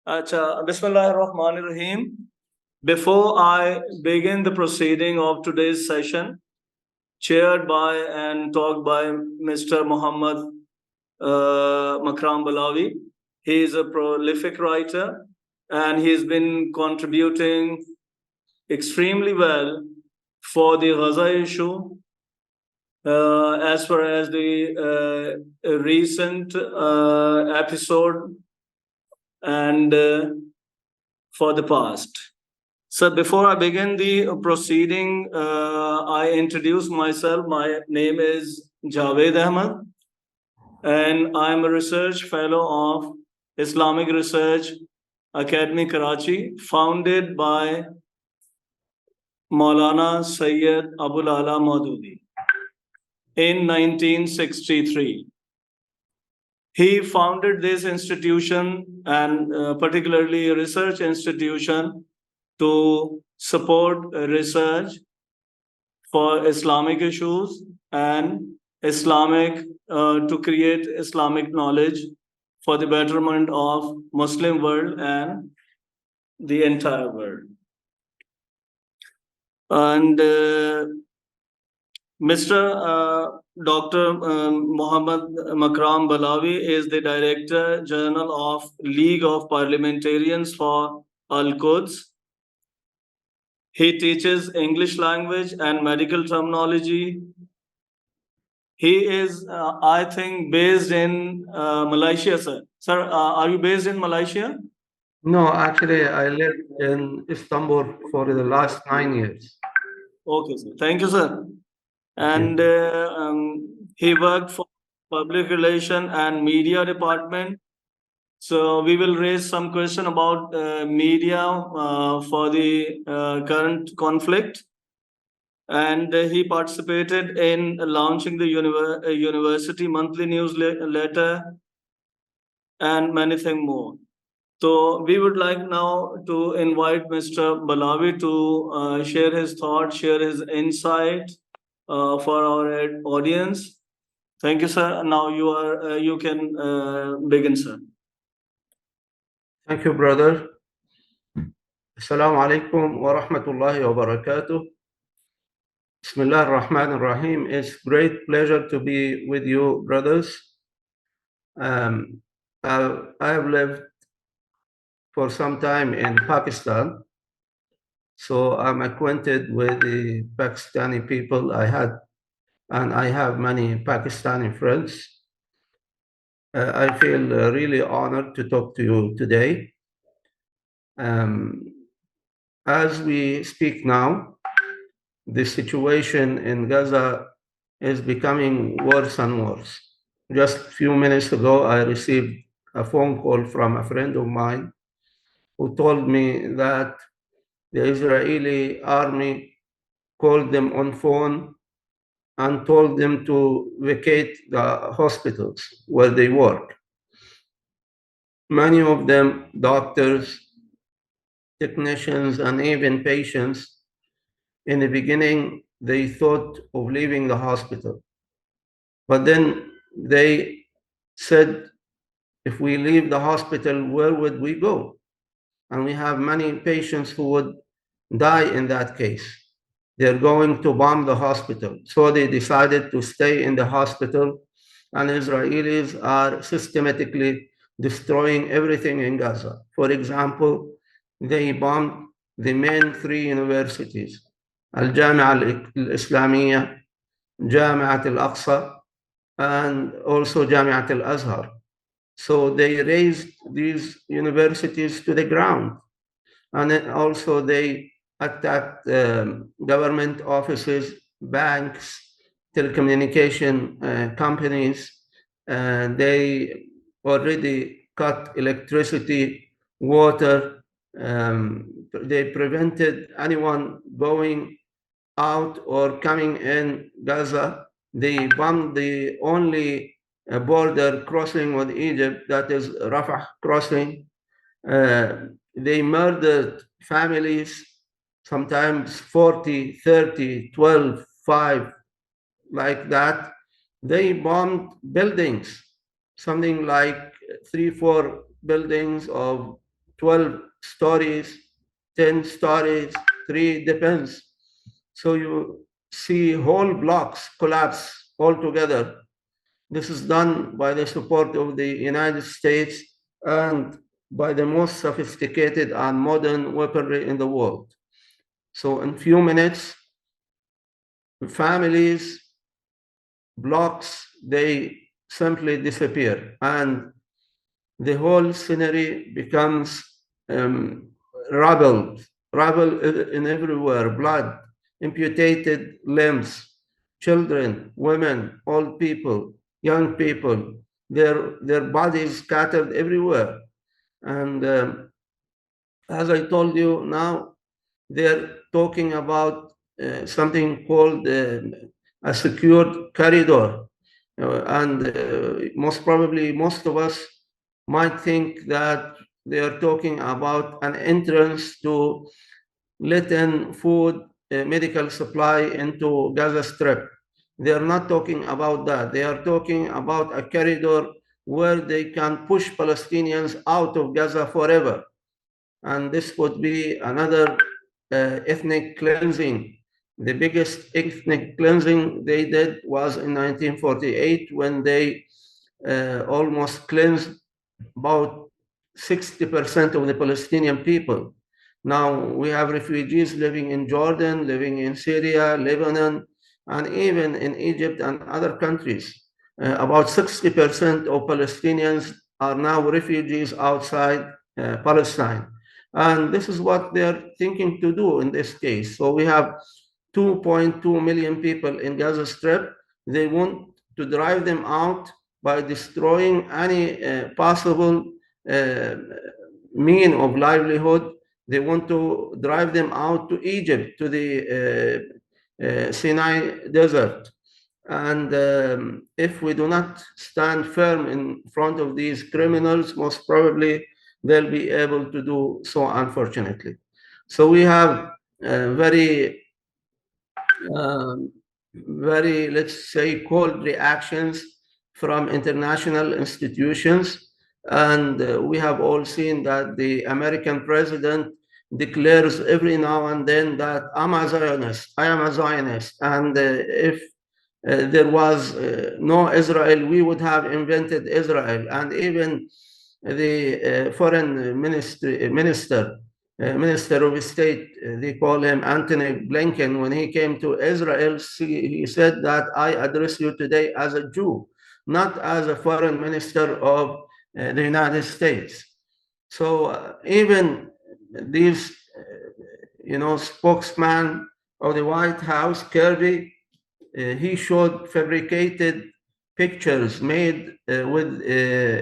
Acha, Bismillahirrahmanirrahim. Before I begin the proceeding of today's session, chaired by and talked by Mr. Mohammad Makram Balawi, he is a prolific writer and he's been contributing extremely well for the Gaza issue as far as the recent episode and for the past. So before I begin the proceeding, I introduce myself. My name is Javed Ahmad, and I'm a research fellow of Islamic Research Academy, Karachi, founded by Maulana Sayyid Abul Ala Maududi in 1963. He founded this institution and particularly a research institution to support research for Islamic issues and Islamic to create Islamic knowledge for the betterment of Muslim world and the entire world. And Mr. Dr. Mohammad Makram Balawi is the Director General of League of Parliamentarians for AlQuds. He teaches English language and medical terminology. He is, I think, based in Malaysia, sir. Sir, are you based in Malaysia? No, actually, I lived in Istanbul for the last 9 years. Okay, sir. Thank you, sir. And he worked for public relation and media department. So we will raise some question about media for the current conflict. And he participated in launching the university monthly newsletter and many things more. So we would like now to invite Mr. Balawi to share his thoughts, share his insight for our audience. Thank you, sir. Now you can begin, sir. Thank you, brother. Assalamu alaikum wa rahmatullahi wa barakatuh. Bismillah ar-Rahman ar-Rahim. It's great pleasure to be with you, brothers. I have lived for some time in Pakistan, so I'm acquainted with the Pakistani people. I have many Pakistani friends. I feel really honored to talk to you today. As we speak now, the situation in Gaza is becoming worse and worse. Just a few minutes ago, I received a phone call from a friend of mine who told me that the Israeli army called them on phone and told them to vacate the hospitals where they work. Many of them, doctors, technicians, and even patients, in the beginning, they thought of leaving the hospital. But then they said, if we leave the hospital, where would we go? And we have many patients who would die in that case. They're going to bomb the hospital. So they decided to stay in the hospital, and Israelis are systematically destroying everything in Gaza. For example, they bombed the main 3 universities, Al-Jami'a al-Islamiyya, Jami'at al-Aqsa, and also Jami'at al-Azhar. So they razed these universities to the ground. And then also they attacked government offices, banks, telecommunication companies. They already cut electricity, water. They prevented anyone going out or coming in Gaza. They bombed the only border crossing with Egypt, that is Rafah crossing. They murdered families, sometimes 40, 30, 12, 5, like that. They bombed buildings, something like 3, 4 buildings of 12 stories, 10 stories, 3 depends. So you see whole blocks collapse altogether. This is done by the support of the United States and by the most sophisticated and modern weaponry in the world. So in few minutes, families, blocks, they simply disappear, and the whole scenery becomes rubble, rubble in everywhere, blood, amputated limbs, children, women, old people, young people, their bodies scattered everywhere. And as I told you, now they're talking about something called a secured corridor. And most probably, most of us might think that they are talking about an entrance to let in food, medical supply into Gaza Strip. They are not talking about that. They are talking about a corridor where they can push Palestinians out of Gaza forever. And this would be another ethnic cleansing. The biggest ethnic cleansing they did was in 1948 when they almost cleansed about 60% of the Palestinian people. Now we have refugees living in Jordan, living in Syria, Lebanon, and even in Egypt and other countries. About 60% of Palestinians are now refugees outside Palestine. And this is what they're thinking to do in this case. So we have 2.2 million people in Gaza Strip. They want to drive them out by destroying any possible mean of livelihood. They want to drive them out to Egypt, to the Sinai Desert. And if we do not stand firm in front of these criminals, most probably they'll be able to do so, unfortunately. So we have very, let's say, cold reactions from international institutions. And we have all seen that the American president declares every now and then that I'm a Zionist, I am a Zionist. And if there was no Israel, we would have invented Israel. And even the foreign minister of state, they call him Antony Blinken, when he came to Israel, he said that I address you today as a Jew, not as a foreign minister of the United States. So even these, spokesman of the White House, Kirby, he showed fabricated pictures made with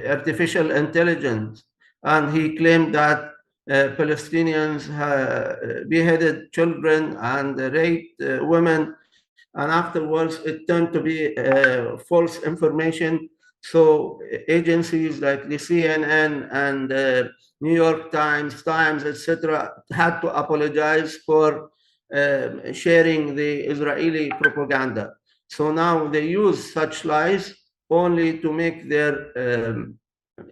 artificial intelligence, and he claimed that Palestinians beheaded children and raped women, and afterwards it turned to be false information. So agencies like the CNN and New York Times, etc., had to apologize for sharing the Israeli propaganda. So now they use such lies only to make their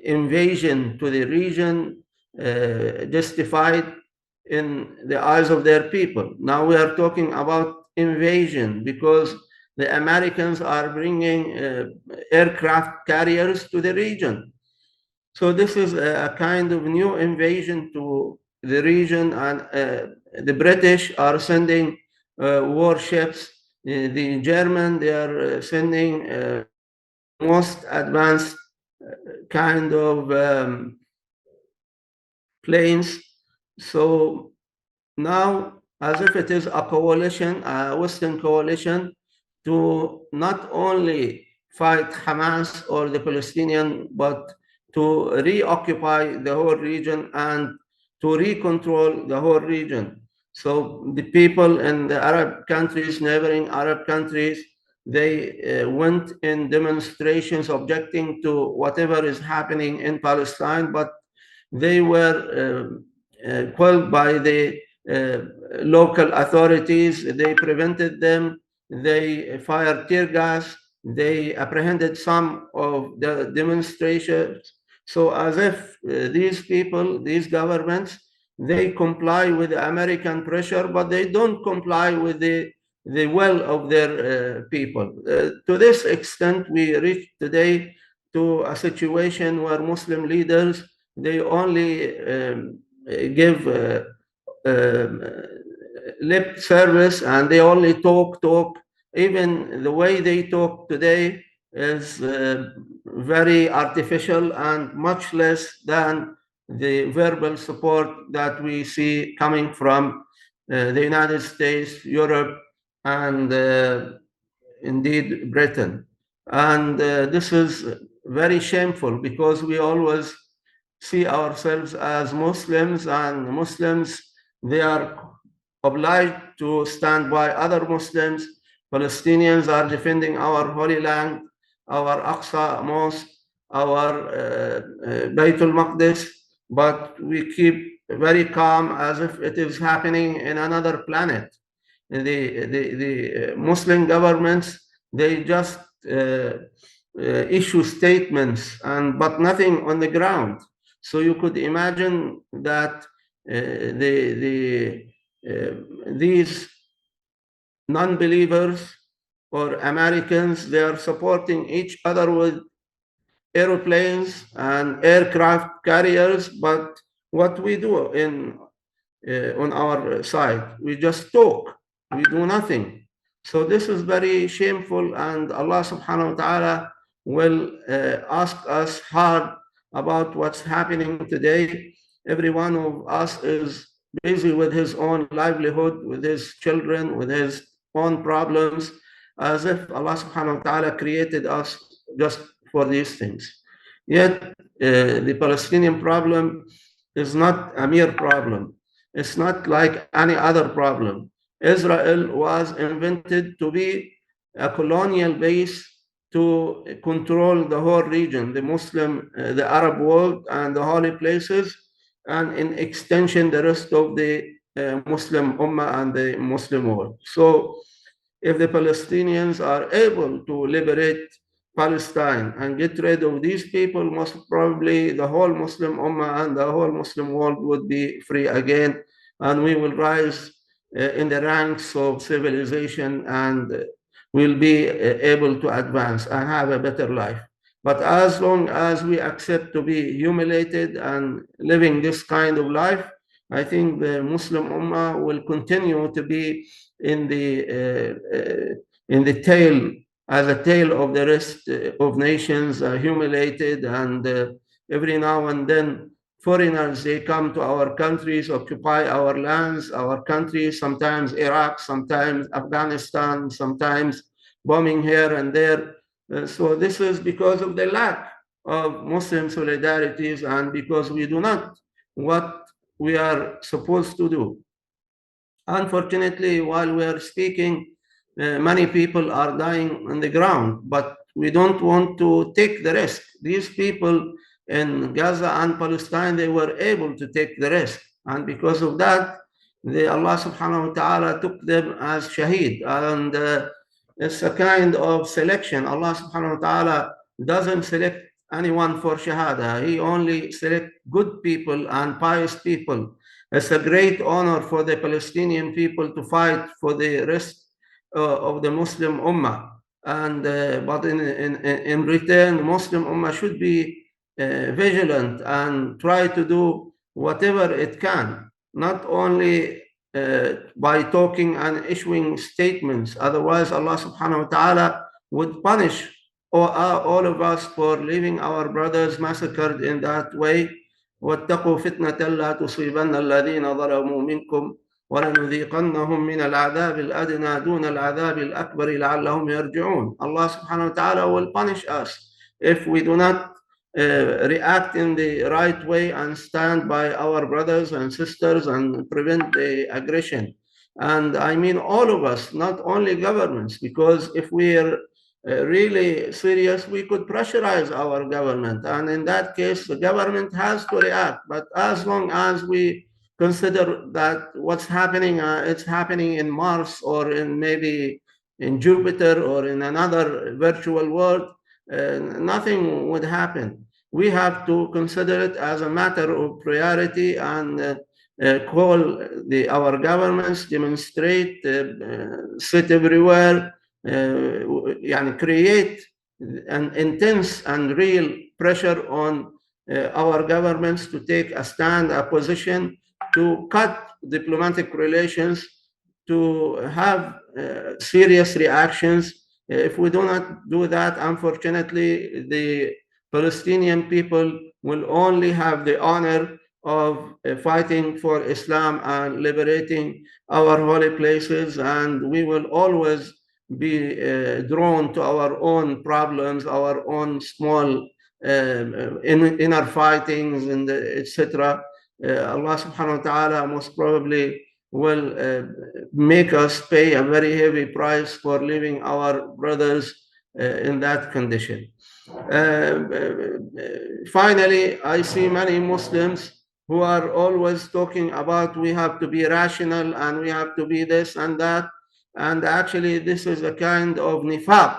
invasion to the region justified in the eyes of their people. Now we are talking about invasion because the Americans are bringing aircraft carriers to the region. So this is a kind of new invasion to the region, and the British are sending warships. The German, they are sending most advanced kind of planes. So now, as if it is a coalition, a Western coalition, to not only fight Hamas or the Palestinian, but to reoccupy the whole region and to recontrol the whole region. So the people in the Arab countries, neighboring Arab countries, they went in demonstrations objecting to whatever is happening in Palestine, but they were quelled by the local authorities. They prevented them. They fired tear gas. They apprehended some of the demonstrators. So as if these people, these governments, they comply with the American pressure, but they don't comply with the will of their people. To this extent, we reach today to a situation where Muslim leaders, they only give um, lip service, and they only talk. Even the way they talk today is very artificial and much less than the verbal support that we see coming from the United States, Europe, and indeed Britain. And this is very shameful because we always see ourselves as Muslims, and Muslims, they are obliged to stand by other Muslims. Palestinians are defending our Holy Land, our Aqsa Mosque, our Baytul Maqdis, but we keep very calm as if it is happening in another planet. The Muslim governments, they just issue statements, but nothing on the ground. So you could imagine that these non-believers or Americans, they are supporting each other with airplanes and aircraft carriers. But what we do on our side, we just talk, we do nothing. So this is very shameful, and Allah subhanahu wa ta'ala will ask us hard about what's happening today. Every one of us is busy with his own livelihood, with his children, with his own problems, as if Allah subhanahu wa ta'ala created us just for these things. Yet the Palestinian problem is not a mere problem. It's not like any other problem. Israel was invented to be a colonial base to control the whole region, the Muslim, the Arab world, and the holy places, and in extension, the rest of the Muslim Ummah and the Muslim world. So if the Palestinians are able to liberate Palestine and get rid of these people, most probably the whole Muslim Ummah and the whole Muslim world would be free again, and we will rise in the ranks of civilization, and will be able to advance and have a better life. But as long as we accept to be humiliated and living this kind of life, I think the Muslim Ummah will continue to be in the tail, as a tail of the rest of nations, humiliated, and every now and then foreigners, they come to our countries, occupy our lands, our countries, sometimes Iraq, sometimes Afghanistan, sometimes bombing here and there. So this is because of the lack of Muslim solidarities, and because we do not what we are supposed to do. Unfortunately, while we are speaking, many people are dying on the ground, but we don't want to take the risk. These people in Gaza and Palestine, they were able to take the risk. And because of that, Allah subhanahu wa ta'ala took them as shaheed. And it's a kind of selection. Allah subhanahu wa ta'ala doesn't select anyone for shahada. He only selects good people and pious people. It's a great honor for the Palestinian people to fight for the rest of the Muslim Ummah. And but in return, the Muslim Ummah should be vigilant and try to do whatever it can, not only by talking and issuing statements. Otherwise, Allah subhanahu wa ta'ala would punish all of us for leaving our brothers massacred in that way. واتقوا فتنة لا تصيبن الذين ظلموا منكم ولنذيقنهم من العذاب الأدنى دون العذاب الأكبر لعلهم يرجعون. Allah subhanahu wa ta'ala will punish us if we do not react in the right way and stand by our brothers and sisters and prevent the aggression. And I mean all of us, not only governments, because if we are really serious, we could pressurize our government. And in that case, the government has to react. But as long as we consider that what's happening, it's happening in Mars or in maybe in Jupiter or in another virtual world, nothing would happen. we have to consider it as a matter of priority and call our governments, demonstrate, sit everywhere, create an intense and real pressure on our governments to take a stand, a position, to cut diplomatic relations, to have serious reactions. If we do not do that, unfortunately, the Palestinian people will only have the honor of fighting for Islam and liberating our holy places, and we will always be drawn to our own problems, our own small inner fightings, and etc. Allah subhanahu wa ta'ala most probably will make us pay a very heavy price for leaving our brothers in that condition. Finally, I see many Muslims who are always talking about we have to be rational and we have to be this and that. And actually, this is a kind of nifaq,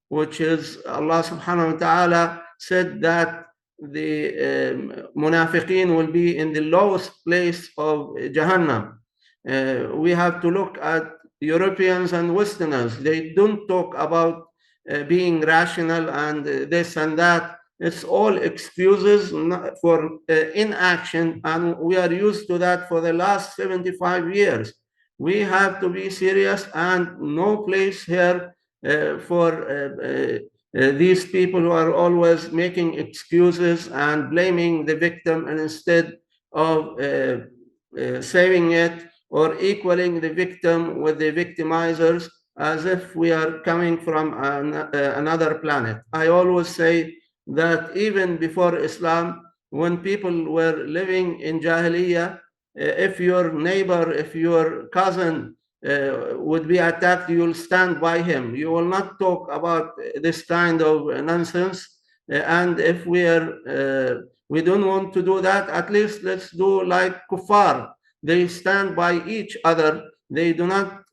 which is Allah subhanahu wa ta'ala said that the munafiqeen will be in the lowest place of Jahannam. We have to look at Europeans and Westerners. They don't talk about being rational and this and that. It's all excuses for inaction, and we are used to that for the last 75 years. We have to be serious, and no place here for these people who are always making excuses and blaming the victim, and instead of saving it or equaling the victim with the victimizers, as if we are coming from another planet. I always say that even before Islam, when people were living in Jahiliyyah, if your neighbor, if your cousin would be attacked, you will stand by him. You will not talk about this kind of nonsense. And if we don't want to do that, at least let's do like kuffar. They stand by each other. They do not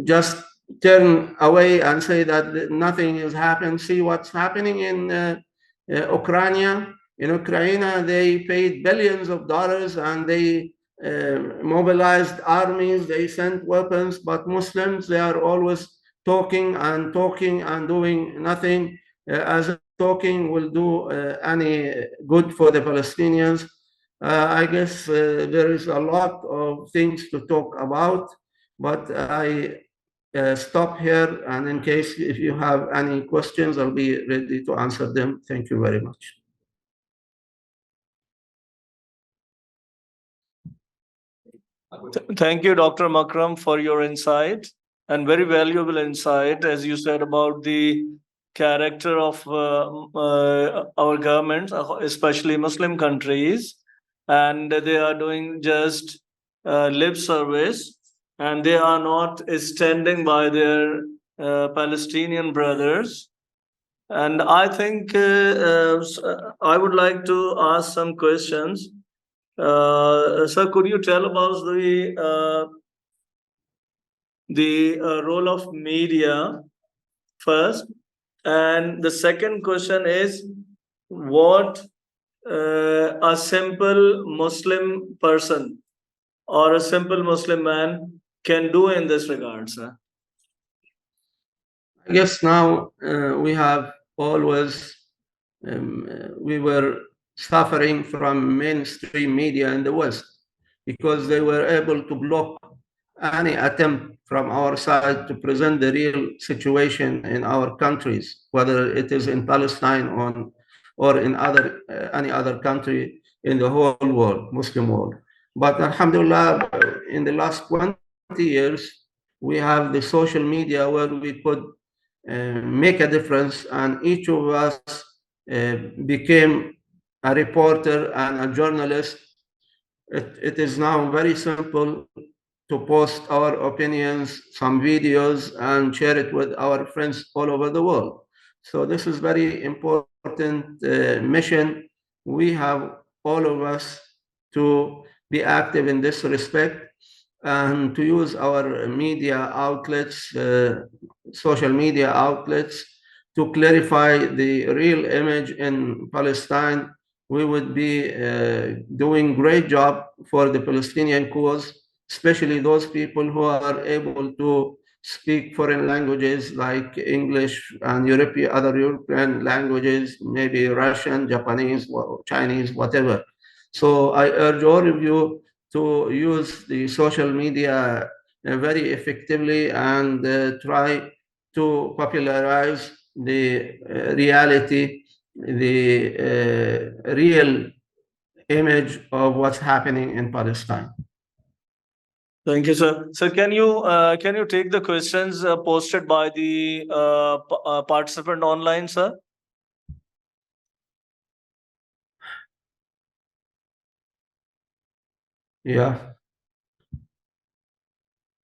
just turn away and say that nothing has happened. See what's happening in Ukraine. In Ukraine, they paid billions of dollars and they mobilized armies, they sent weapons, but Muslims, they are always talking and doing nothing, as if talking will do any good for the Palestinians. I guess there is a lot of things to talk about, but I stop here, and in case if you have any questions, I'll be ready to answer them. Thank you very much. Thank you, Dr. Makram, for your insight, and very valuable insight, as you said, about the character of our governments, especially Muslim countries, and they are doing just lip service, and they are not standing by their Palestinian brothers. And I think I would like to ask some questions. Sir, could you tell about the role of media first? And the second question is, what a simple Muslim person or a simple Muslim man can do in this regard, sir? I guess now we have always, we were suffering from mainstream media in the West because they were able to block any attempt from our side to present the real situation in our countries, whether it is in Palestine or in any other country in the whole world, Muslim world. But alhamdulillah, in the last 20 years, we have the social media where we could make a difference, and each of us became a reporter and a journalist. It is now very simple to post our opinions, some videos, and share it with our friends all over the world. So this is very important mission. We have all of us to be active in this respect and to use our media outlets, social media outlets, to clarify the real image in Palestine, we would be doing great job for the Palestinian cause, especially those people who are able to speak foreign languages like English and other European languages, maybe Russian, Japanese, Chinese, whatever. So I urge all of you to use the social media very effectively and try to popularize the reality, the real image of what's happening in Palestine. Thank you, sir. Sir, can you take the questions posted by the participant online, sir? Yeah.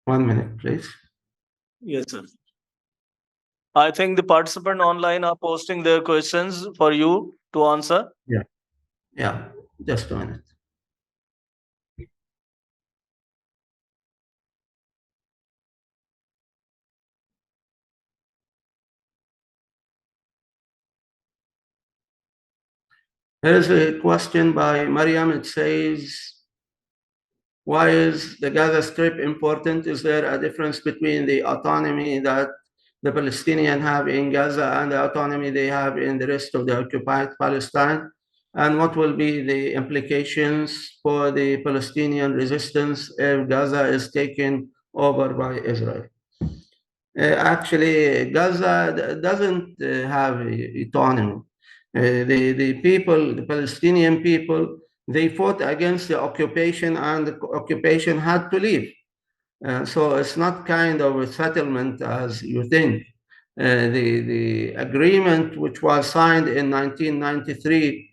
1 minute, please. Yes, sir. I think the participant online are posting their questions for you to answer. Yeah, just a minute. Here's a question by Mariam. It says, why is the Gaza Strip important? Is there a difference between the autonomy that the Palestinians have in Gaza and the autonomy they have in the rest of the occupied Palestine? And what will be the implications for the Palestinian resistance if Gaza is taken over by Israel? Actually, Gaza doesn't have autonomy. The Palestinian people, they fought against the occupation, and the occupation had to leave. So it's not kind of a settlement as you think. The agreement which was signed in 1993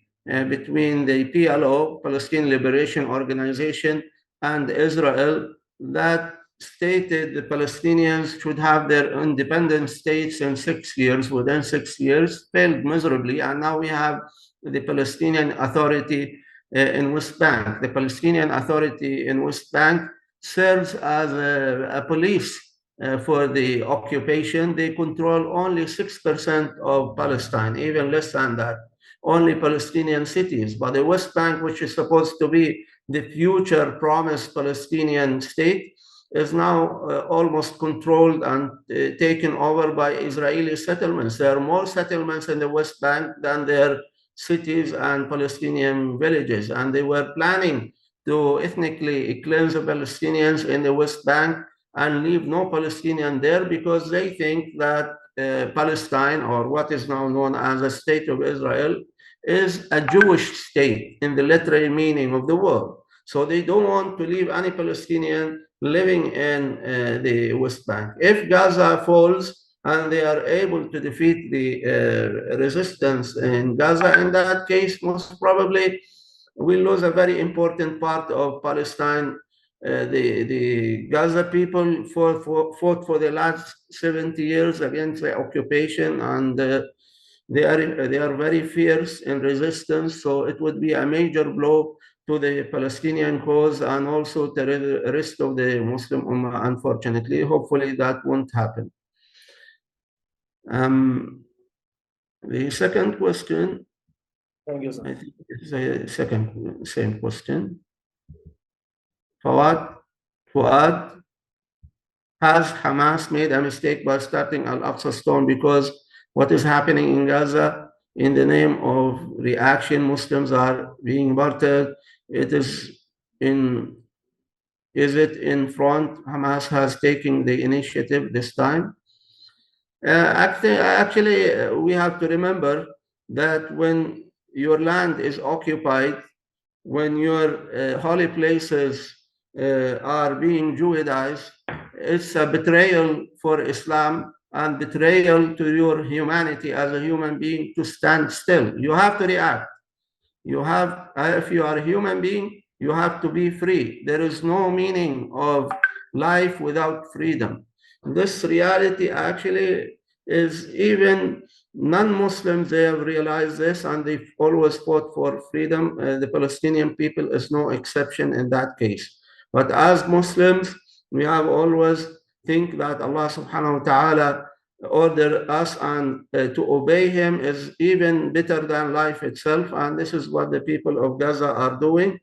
between the PLO, Palestinian Liberation Organization, and Israel, that stated the Palestinians should have their independent states in 6 years. Within 6 years, failed miserably, and now we have the Palestinian Authority in West Bank. The Palestinian Authority in West Bank serves as a police for the occupation. They control only 6% of Palestine, even less than that. Only Palestinian cities. But the West Bank, which is supposed to be the future promised Palestinian state, is now almost controlled and taken over by Israeli settlements. There are more settlements in the West Bank than there cities and Palestinian villages. And they were planning to ethnically cleanse the Palestinians in the West Bank and leave no Palestinian there because they think that Palestine, or what is now known as the State of Israel, is a Jewish state in the literal meaning of the word. So they don't want to leave any Palestinian living in the West Bank. If Gaza falls and they are able to defeat the resistance in Gaza, in that case, most probably we lose a very important part of Palestine. The Gaza people fought for the last 70 years against the occupation, and they are very fierce in resistance. So it would be a major blow to the Palestinian cause and also to the rest of the Muslim Ummah. Unfortunately, hopefully that won't happen. The second question. Thank you, sir. I think it's the same question. Fuad, has Hamas made a mistake by starting Al-Aqsa Stone? Because what is happening in Gaza, in the name of reaction, Muslims are being martyred. Is it in front? Hamas has taken the initiative this time. Actually, we have to remember that when your land is occupied, when your holy places are being Jewidized, it's a betrayal for Islam and betrayal to your humanity as a human being to stand still. You have to react. If you are a human being, you have to be free. There is no meaning of life without freedom. This reality actually is, even non-Muslims, they have realized this and they've always fought for freedom. The Palestinian people is no exception in that case. But as Muslims, we have always think that Allah subhanahu wa ta'ala order us and to obey him is even better than life itself. And this is what the people of Gaza are doing.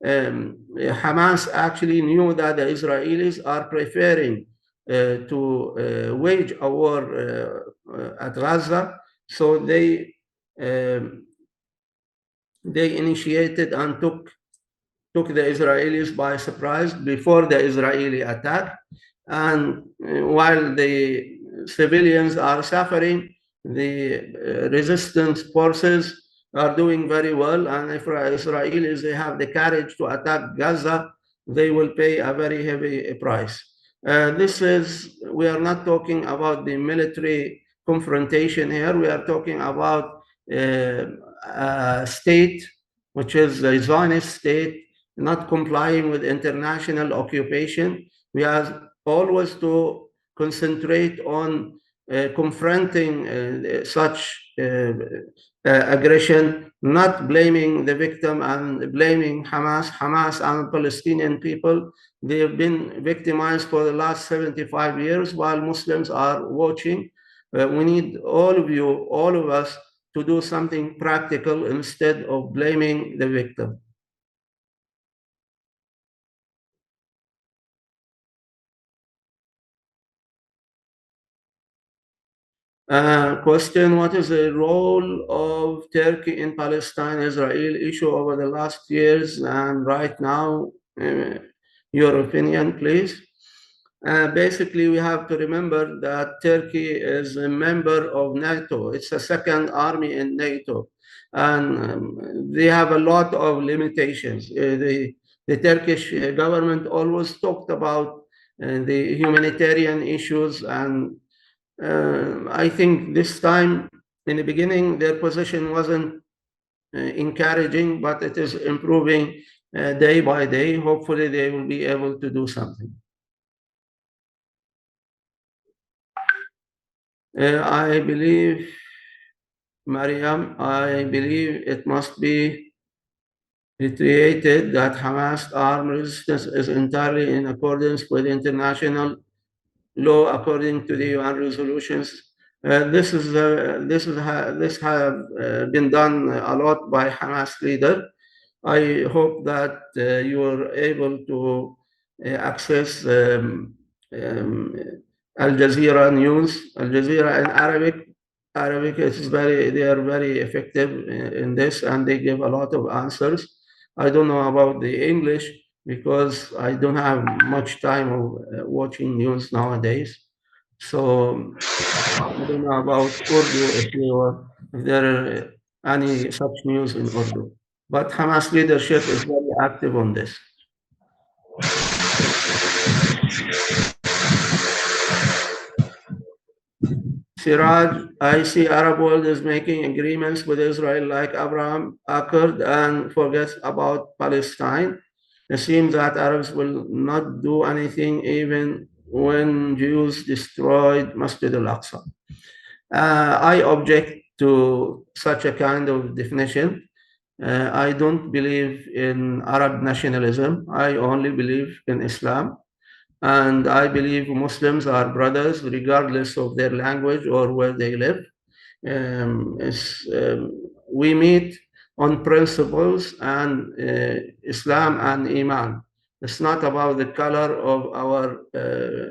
Hamas actually knew that the Israelis are preferring to wage a war at Gaza, so they initiated and took the Israelis by surprise before the Israeli attack. And while the civilians are suffering, the resistance forces are doing very well. And if Israelis they have the courage to attack Gaza, they will pay a very heavy price. We are not talking about the military confrontation here. We are talking about a state, which is the Zionist state, not complying with international occupation. We have always to concentrate on confronting such aggression, not blaming the victim and blaming Hamas. Hamas and Palestinian people, they have been victimized for the last 75 years while Muslims are watching. We need all of you, all of us, to do something practical instead of blaming the victim. Question: what is the role of Turkey in Palestine-Israel issue over the last years and right now? Your opinion, please. Basically, we have to remember that Turkey is a member of NATO. It's the second army in NATO. And they have a lot of limitations. The Turkish government always talked about the humanitarian issues, and I think this time, in the beginning, their position wasn't encouraging, but it is improving day by day. Hopefully, they will be able to do something. I believe, Mariam, I believe it must be reiterated that Hamas armed resistance is entirely in accordance with international law according to the UN resolutions. This have been done a lot by Hamas leader. I hope that you are able to access Al Jazeera news. Al Jazeera in Arabic. They are very effective in this, and they give a lot of answers. I don't know about the English because I don't have much time of watching news nowadays. So I don't know about Urdu if there are any such news in Urdu. But Hamas leadership is very active on this. Siraj, I see Arab world is making agreements with Israel like Abraham Accord and forgets about Palestine. It seems that Arabs will not do anything even when Jews destroyed Masjid al-Aqsa. I object to such a kind of definition. I don't believe in Arab nationalism. I only believe in Islam. And I believe Muslims are brothers regardless of their language or where they live. We meet on principles and Islam and Iman. It's not about the color of our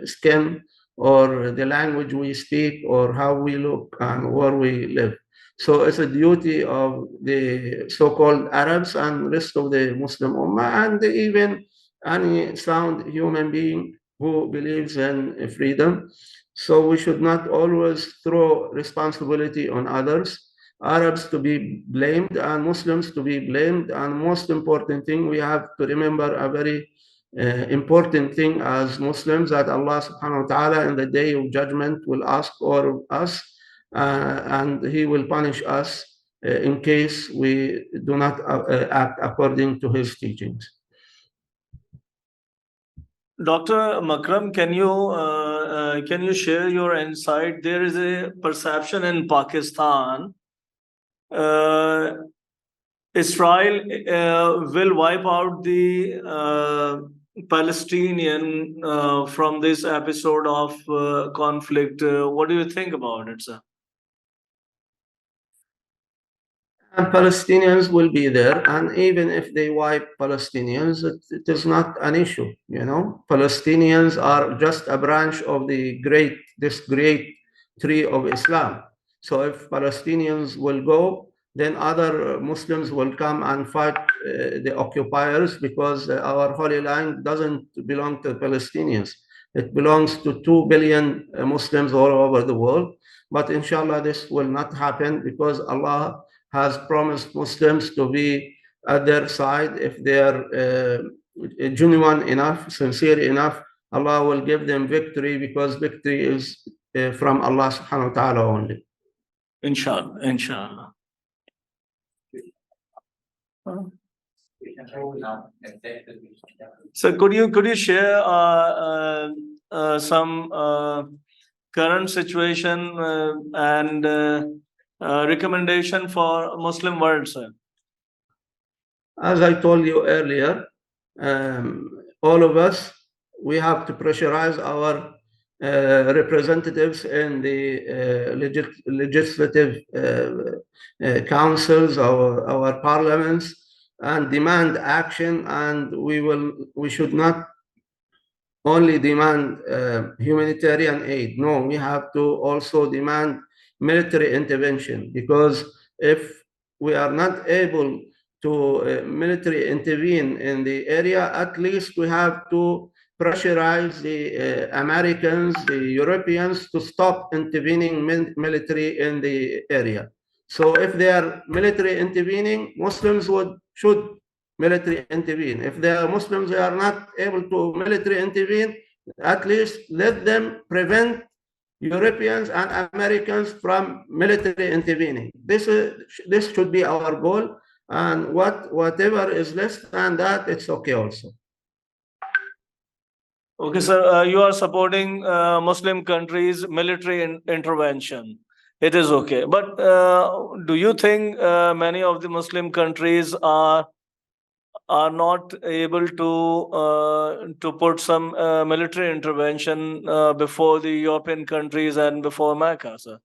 skin or the language we speak or how we look and where we live. So it's a duty of the so-called Arabs and rest of the Muslim Ummah and even any sound human being who believes in freedom. So we should not always throw responsibility on others. Arabs to be blamed and Muslims to be blamed. And most important thing, we have to remember a very important thing as Muslims, that Allah subhanahu wa ta'ala in the day of judgment will ask all of us and he will punish us in case we do not act according to his teachings. Dr. Makram, can you share your insight? There is a perception in Pakistan Israel will wipe out the Palestinian from this episode of conflict. What do you think about it, sir? And Palestinians will be there, and even if they wipe Palestinians, it is not an issue. Palestinians are just a branch of this great tree of Islam. So if Palestinians will go, then other Muslims will come and fight the occupiers, because our holy land doesn't belong to Palestinians. It belongs to 2 billion Muslims all over the world. But inshallah, this will not happen, because Allah has promised Muslims to be at their side. If they are genuine enough, sincere enough, Allah will give them victory, because victory is from Allah subhanahu wa ta'ala only. Inshallah, inshallah. So could you share some current situation and recommendation for Muslim world, sir? As I told you earlier, all of us, we have to pressurize our representatives in the legislative councils, our parliaments, and demand action. And we should not only demand humanitarian aid. No, we have to also demand military intervention, because if we are not able to military intervene in the area, at least we have to pressurize the Americans, the Europeans, to stop intervening military in the area. So if they are military intervening, Muslims should military intervene. If they are Muslims, they are not able to military intervene, at least let them prevent Europeans and Americans from military intervening. This should be our goal, and whatever is less than that, it's okay also. Okay, sir, you are supporting Muslim countries' military intervention. It is okay. But do you think many of the Muslim countries are not able to put some military intervention before the European countries and before Mecca, sir?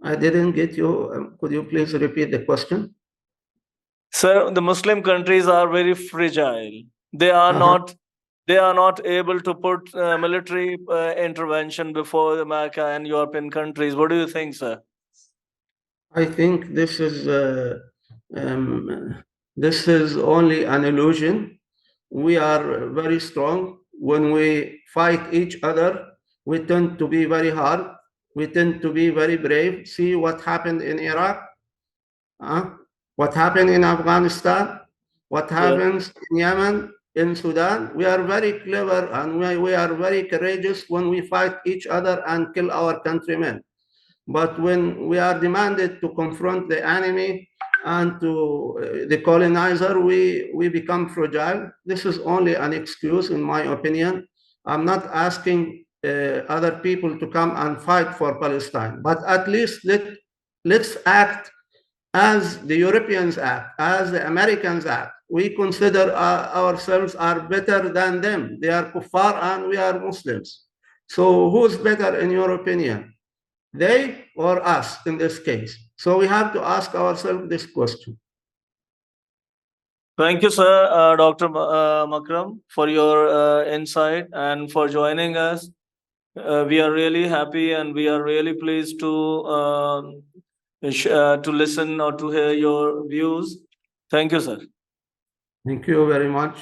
I didn't get you. Could you please repeat the question? Sir, the Muslim countries are very fragile. They are not able to put military intervention before the Mecca and European countries. What do you think, sir? I think this is only an illusion. We are very strong. When we fight each other, we tend to be very hard. We tend to be very brave. See what happened in Iraq, what happened in Afghanistan, what happens in Yemen, in Sudan. We are very clever, and we are very courageous when we fight each other and kill our countrymen. But when we are demanded to confront the enemy and to the colonizer, we become fragile. This is only an excuse, in my opinion. I'm not asking other people to come and fight for Palestine, but at least let's act as the Europeans act, as the Americans act. We consider ourselves are better than them. They are kuffar and we are Muslims. So who's better in your opinion? They or us in this case? So we have to ask ourselves this question. Thank you, sir, Dr. Makram, for your insight and for joining us. We are really happy and we are really pleased to listen or to hear your views. Thank you, sir. Thank you very much.